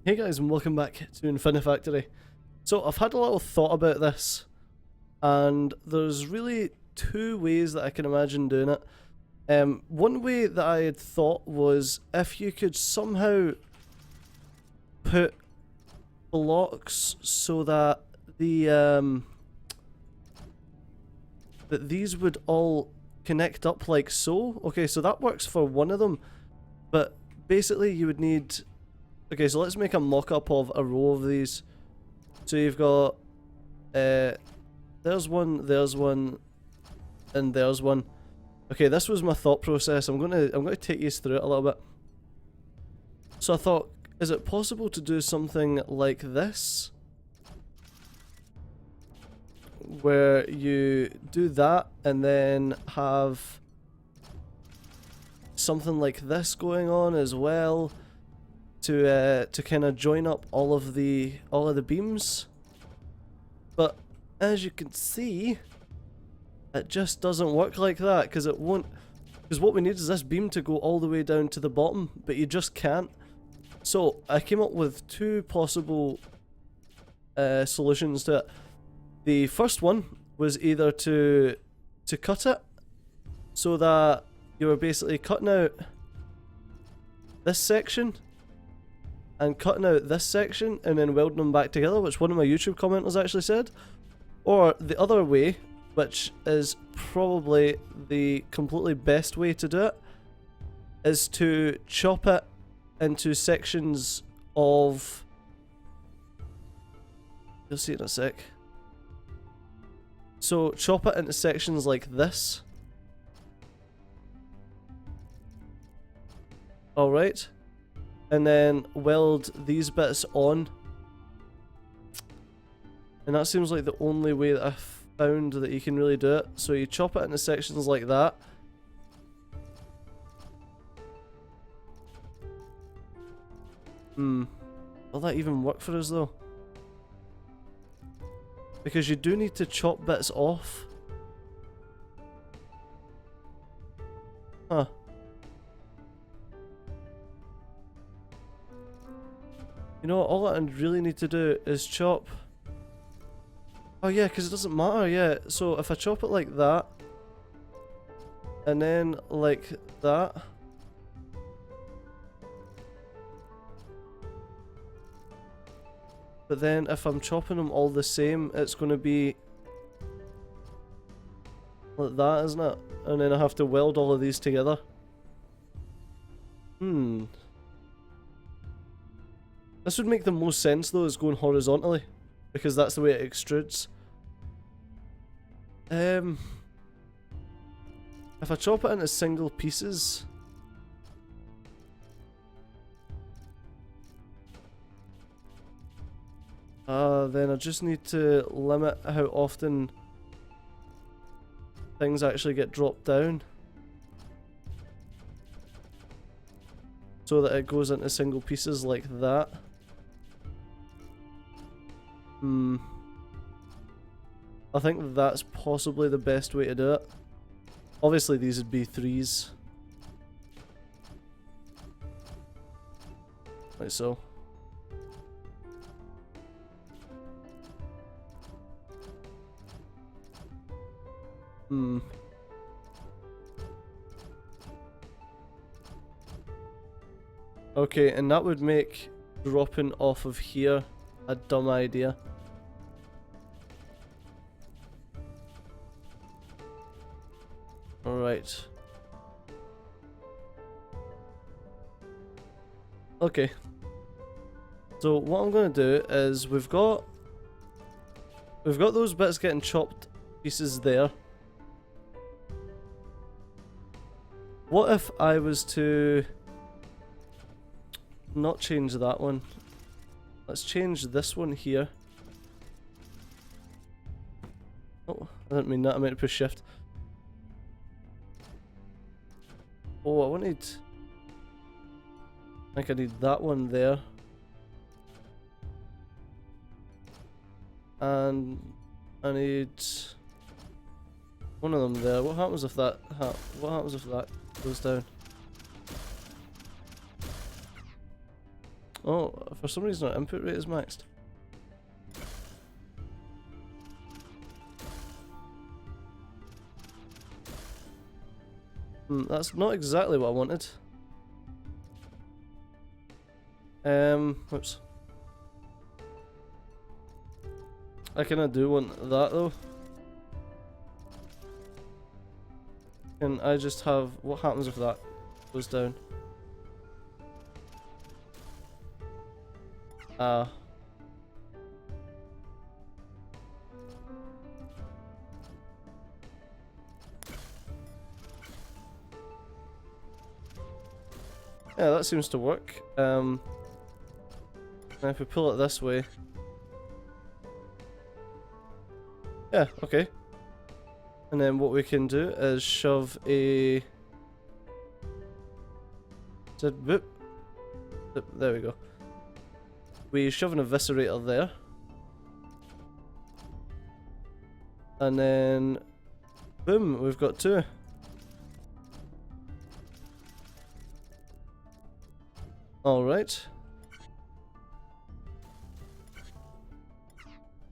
Hey guys, and welcome back to Infinifactory. So I've had a little thought about this, and there's really two ways that I can imagine doing it. One way that I had thought was if you could somehow put blocks so that that these would all connect up like so. Okay, so that works for one of them, but basically you would need. Okay, so let's make a mock-up of a row of these. So you've got, there's one, and there's one. Okay, this was my thought process. I'm gonna take you through it a little bit. So I thought, is it possible to do something like this, where you do that and then have something like this going on as well? To kind of join up all of the beams, but as you can see, it just doesn't work like that because it won't. Because what we need is this beam to go all the way down to the bottom, but you just can't. So I came up with two possible solutions to it. The first one was either to cut it so that you were basically cutting out this section and cutting out this section and then welding them back together, which one of my YouTube commenters actually said. Or the other way, which is probably the completely best way to do it, is to chop it into sections of... You'll see it in a sec. So chop it into sections like this. Alright. And then weld these bits on. And that seems like the only way that I've found that you can really do it. So you chop it into sections like that. Will that even work for us though? Because you do need to chop bits off. Huh. You know what, all I really need to do is chop... Oh yeah, because it doesn't matter, yeah. So if I chop it like that, and then like that, but then if I'm chopping them all the same, it's going to be like that, isn't it? And then I have to weld all of these together. This would make the most sense though, is going horizontally, because that's the way it extrudes. If I chop it into single pieces, then I just need to limit how often things actually get dropped down, so that it goes into single pieces like that. I think that's possibly the best way to do it. Obviously these would be 3s. Like so. Okay, and that would make dropping off of here a dumb idea. Alright. Okay. So what I'm gonna do is we've got those bits getting chopped pieces there. What if I was to not change that one? Let's change this one here. Oh, I didn't mean that, I meant to push shift. Oh, I think I need that one there. And I need one of them there. What happens if that goes down? Oh, for some reason our input rate is maxed. That's not exactly what I wanted. Whoops. I kinda do want that though. Can I just have... what happens if that goes down? Ah. Yeah, that seems to work. And if we pull it this way... yeah, okay. And then what we can do is shove a... boop. There we go. We shove an eviscerator there. And then... boom, we've got two. Alright.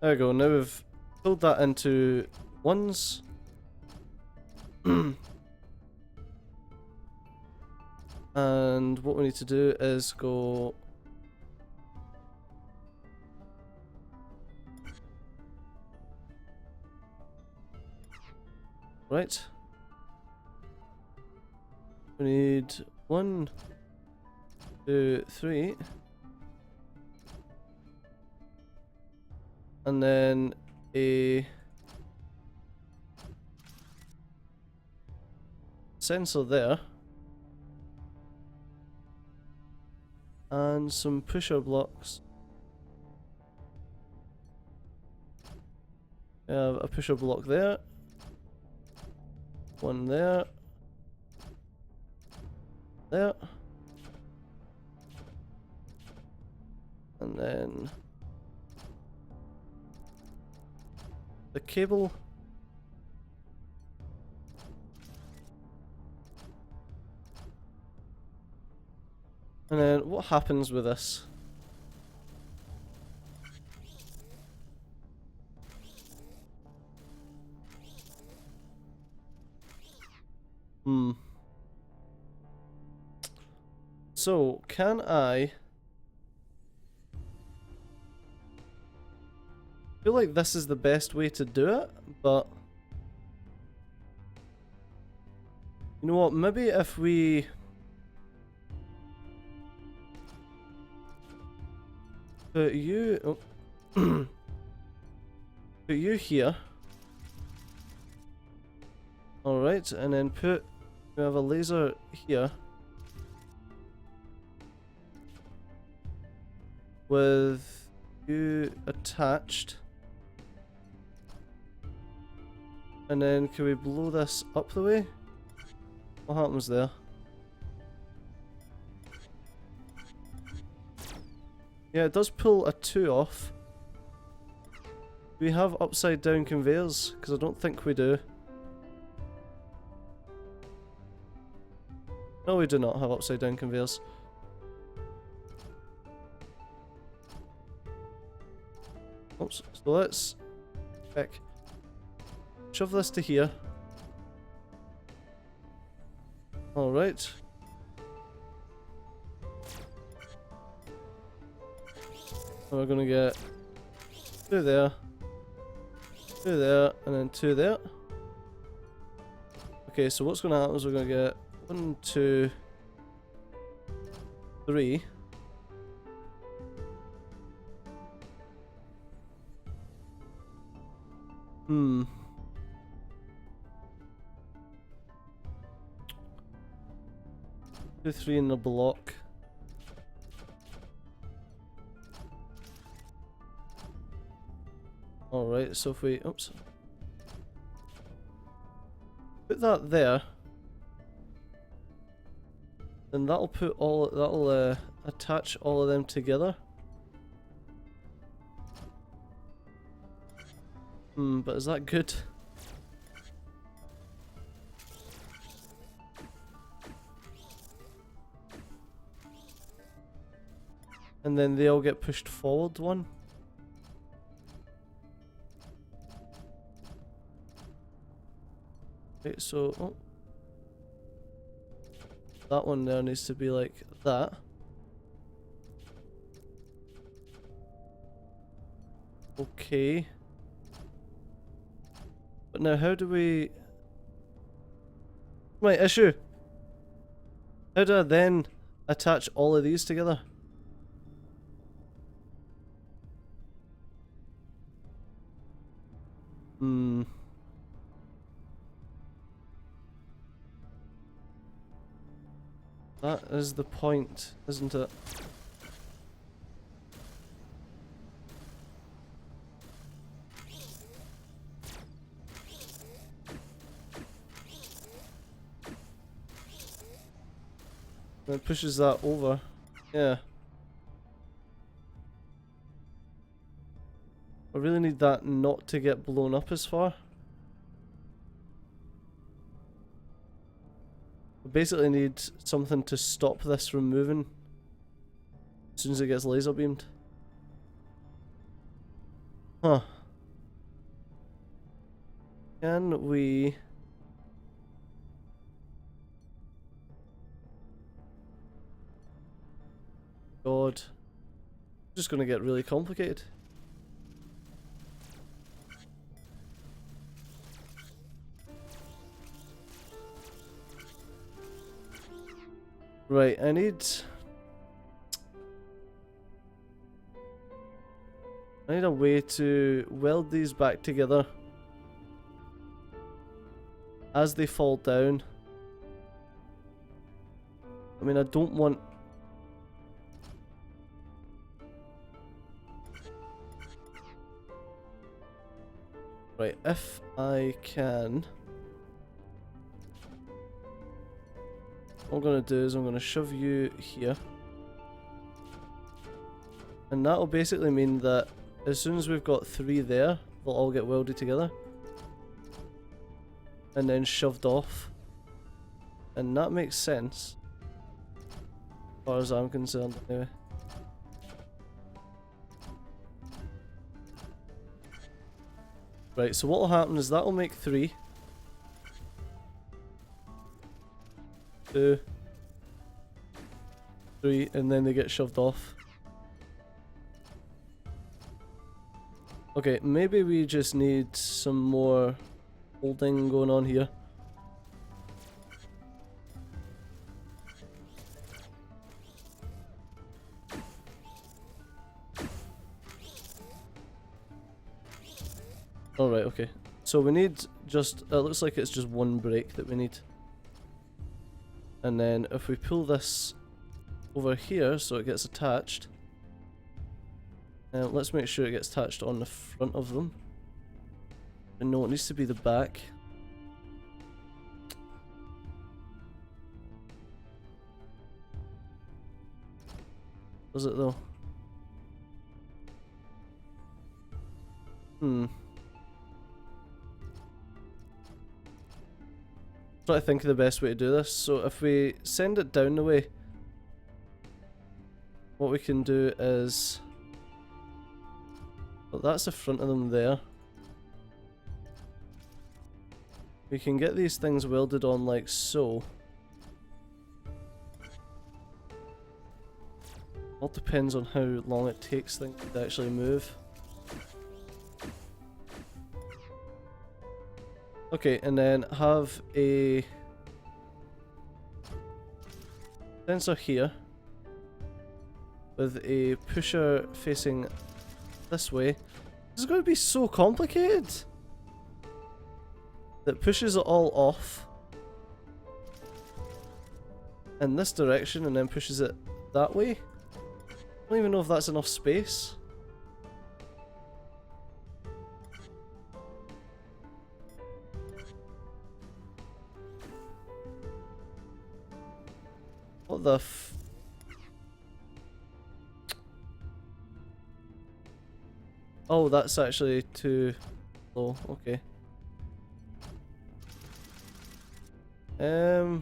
There we go, now we've pulled that into ones. And what we need to do is go... right. We need 1, 2, 3. And then a sensor there. And some pusher blocks. We have a pusher block there. One there. There. And then the cable. And then what happens with this? So, can I... I feel like this is the best way to do it, but... you know what, maybe if we... put you... oh. Put you here. Alright, and then put... we have a laser here. With you attached. And then can we blow this up the way? What happens there? Yeah, it does pull a 2 off. Do we have upside down conveyors? Because I don't think we do. No, we do not have upside down conveyors. Oops, so let's check. Shove this to here. Alright. We're gonna get 2 there, 2 there, and then 2 there. Okay, so what's gonna happen is we're gonna get 1, 2, 3. Two, 3 in the block. Alright, so if we... oops. Put that there. Then that'll put all... that'll attach all of them together. But is that good? And then they all get pushed forward one. Okay, so that one there needs to be like that. Okay. But now how do we... Right, issue. How do I then attach all of these together? That is the point, isn't it? And it pushes that over. Yeah. I really need that not to get blown up as far. I basically need something to stop this from moving as soon as it gets laser beamed. Huh. Can we... God. It's just gonna get really complicated. Right, I need a way to weld these back together as they fall down. I mean, I don't want... Right, if I can... What I'm going to do is I'm going to shove you here. And that'll basically mean that as soon as we've got 3 there, they'll all get welded together. And then shoved off. And that makes sense. As far as I'm concerned, anyway. Right, so what will happen is that'll make 3. 2, 3, and then they get shoved off. Okay, maybe we just need some more holding going on here. Alright, okay. So we need just, it looks like it's just 1 break that we need. And then if we pull this over here so it gets attached, let's make sure it gets attached on the front of them. And no, it needs to be the back. Does it though? Try to think of the best way to do this. So if we send it down the way, what we can do is... Well, that's the front of them there. We can get these things welded on like so. All depends on how long it takes things to actually move. Okay, and then have a sensor here with a pusher facing this way. This is going to be so complicated. That pushes it all off in this direction and then pushes it that way. I don't even know if that's enough space. What the f... Oh, that's actually too low. Okay. You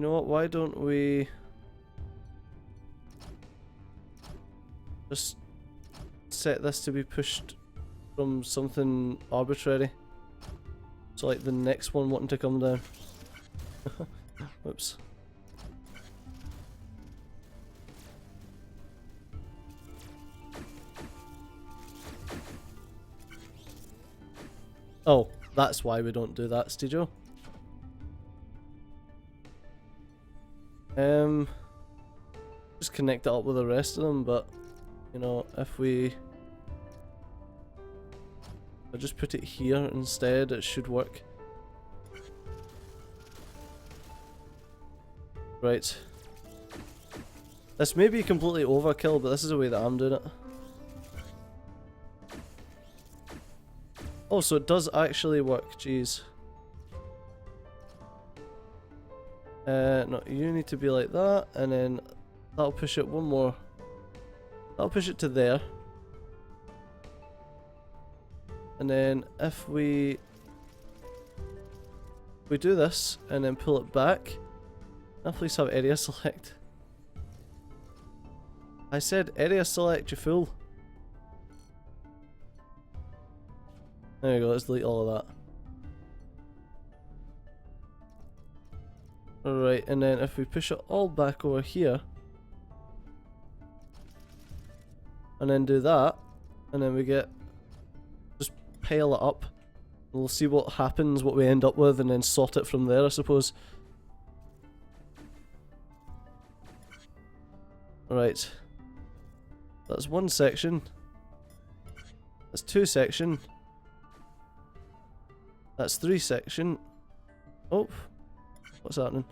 know what? Why don't we... just set this to be pushed from something arbitrary. So like the next one wanting to come down. Whoops. Oh, that's why we don't do that, Steejo. Just connect it up with the rest of them, but you know, if I just put it here instead, it should work. Right. This may be completely overkill, but this is the way that I'm doing it. Oh, so it does actually work, jeez. No, you need to be like that, and then that'll push it one more. That'll push it to there. And then if we do this, and then pull it back. Now please have area select. I said area select, you fool. There you go, let's delete all of that. Alright, and then if we push it all back over here, and then do that, and then we get, just pile it up, and we'll see what happens, what we end up with, and then sort it from there, I suppose. Alright. That's one section. That's two section. That's three section. Oh, what's happening?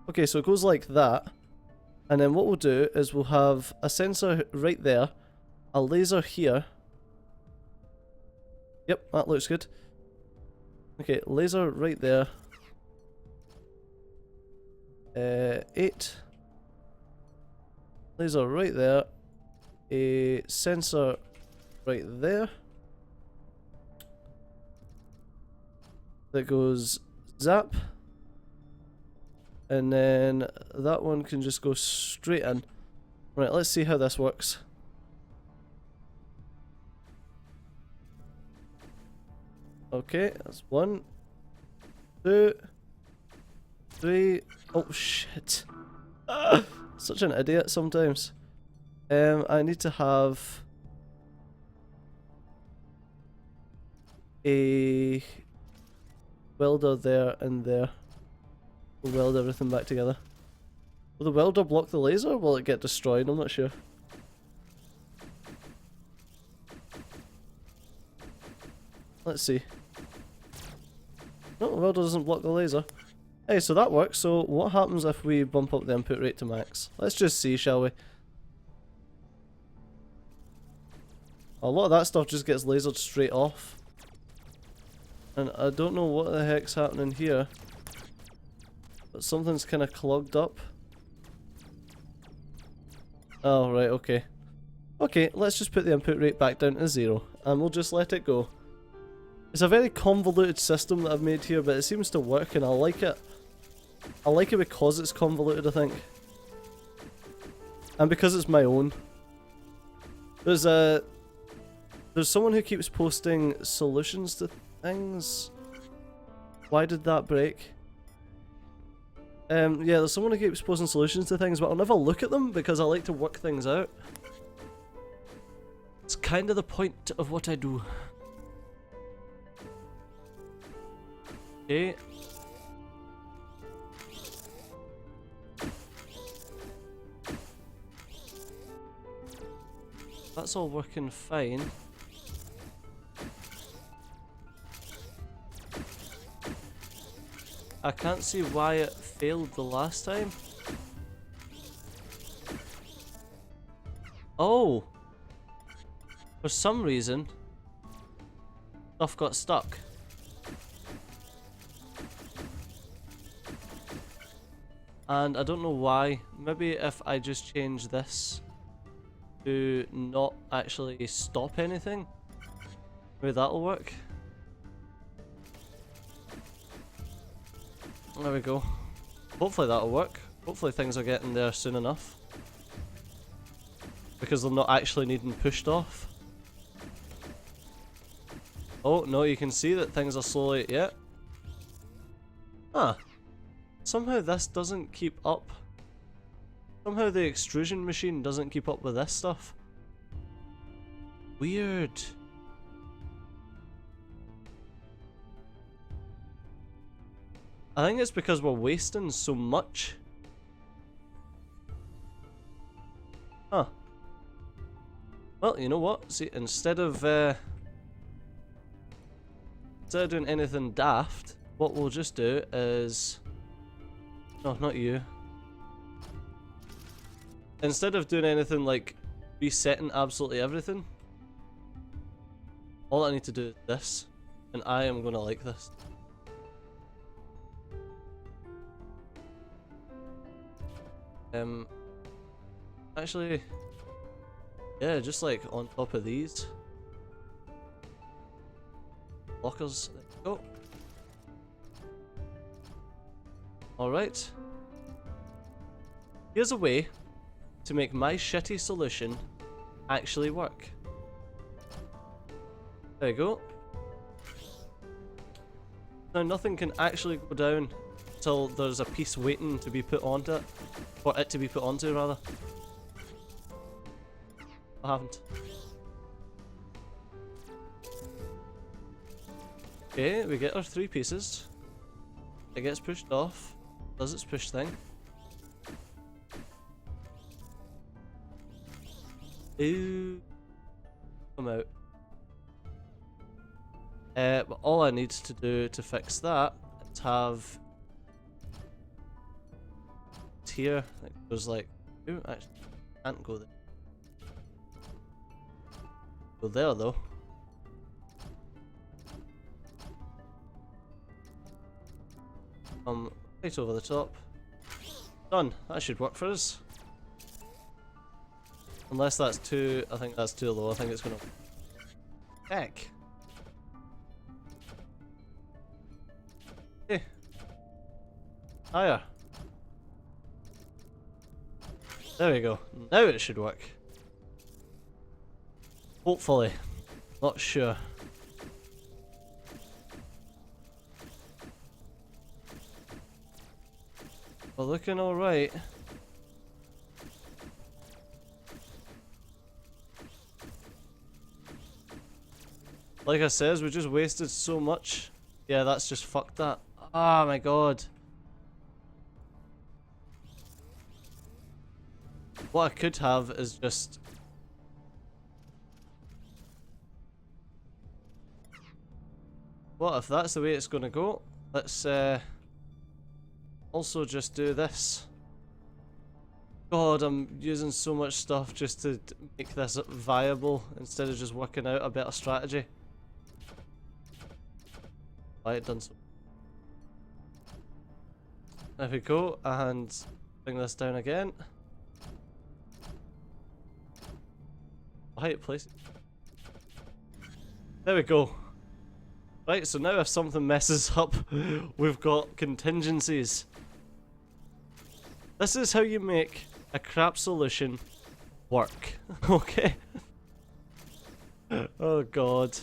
Okay, so it goes like that. And then what we'll do is we'll have a sensor right there, a laser here. Yep, that looks good. Okay, laser right there. 8. Laser right there. A sensor right there. That goes zap. And then that one can just go straight in. Right, let's see how this works. Okay, that's 1, 2, 3. Oh shit. Such an idiot sometimes. I need to have a welder there and there. We'll weld everything back together. Will the welder block the laser or will it get destroyed? I'm not sure. Let's see. No, the welder doesn't block the laser. Hey, so that works. So what happens if we bump up the input rate to max? Let's just see, shall we? A lot of that stuff just gets lasered straight off. And I don't know what the heck's happening here. But something's kind of clogged up. Oh, right, okay. Okay, let's just put the input rate back down to 0. And we'll just let it go. It's a very convoluted system that I've made here, but it seems to work and I like it. I like it because it's convoluted, I think. And because it's my own. There's someone who keeps posting solutions to things. Why did that break? Yeah, there's someone who keeps posting solutions to things, but I'll never look at them because I like to work things out. It's kind of the point of what I do. Okay. That's all working fine. I can't see why it failed the last time. Oh! For some reason, stuff got stuck. And I don't know why. Maybe if I just change this to not actually stop anything, maybe that'll work. There we go. Hopefully that'll work. Hopefully things are getting there soon enough. because they're not actually needing pushed off. Oh, no, you can see that things are slowly... Yeah. Huh. Somehow this doesn't keep up. Somehow the extrusion machine doesn't keep up with this stuff. Weird. I think it's because we're wasting so much. Huh. Well, you know what? See, instead of doing anything daft, what we'll just do is... No, not you. Instead of doing anything like resetting absolutely everything, all I need to do is this, and I am gonna like this. Actually, yeah, just like on top of these lockers. There we go. Alright. Here's a way to make my shitty solution actually work. There you go. Now nothing can actually go down until there's a piece waiting to be put onto it. Or it to be put onto, rather. I haven't. Okay, we get our 3 pieces. It gets pushed off. Does its push thing. Ooh. Come out. But all I need to do to fix that is have here. It goes like, ooh, actually, can't go there. Go there though. Right over the top. Done. That should work for us. Unless that's too, I think that's too low. I think it's gonna... Heck. Hey. Higher. There we go. Now it should work. Hopefully. Not sure. We're looking alright. Like I says, we just wasted so much. Yeah, that's just fucked that. Ah, my god. What I could have is just... What if that's the way it's gonna go? Let's also just do this. God, I'm using so much stuff just to make this viable instead of just working out a better strategy. Right, done so. There we go, and bring this down again. Height place. There we go. Right, so now if something messes up, we've got contingencies. This is how you make a crap solution work. Okay. Oh god.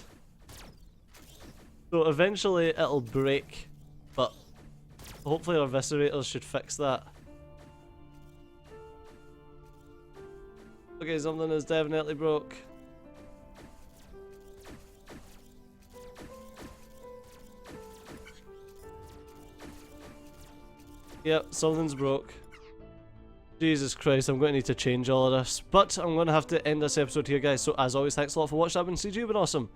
So eventually it'll break, but hopefully our eviscerators should fix that. Okay, something is definitely broke. Yep, something's broke. Jesus Christ, I'm going to need to change all of this. But I'm going to have to end this episode here, guys. So as always, thanks a lot for watching. I've been CG, you've been awesome.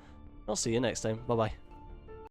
I'll see you next time. Bye-bye.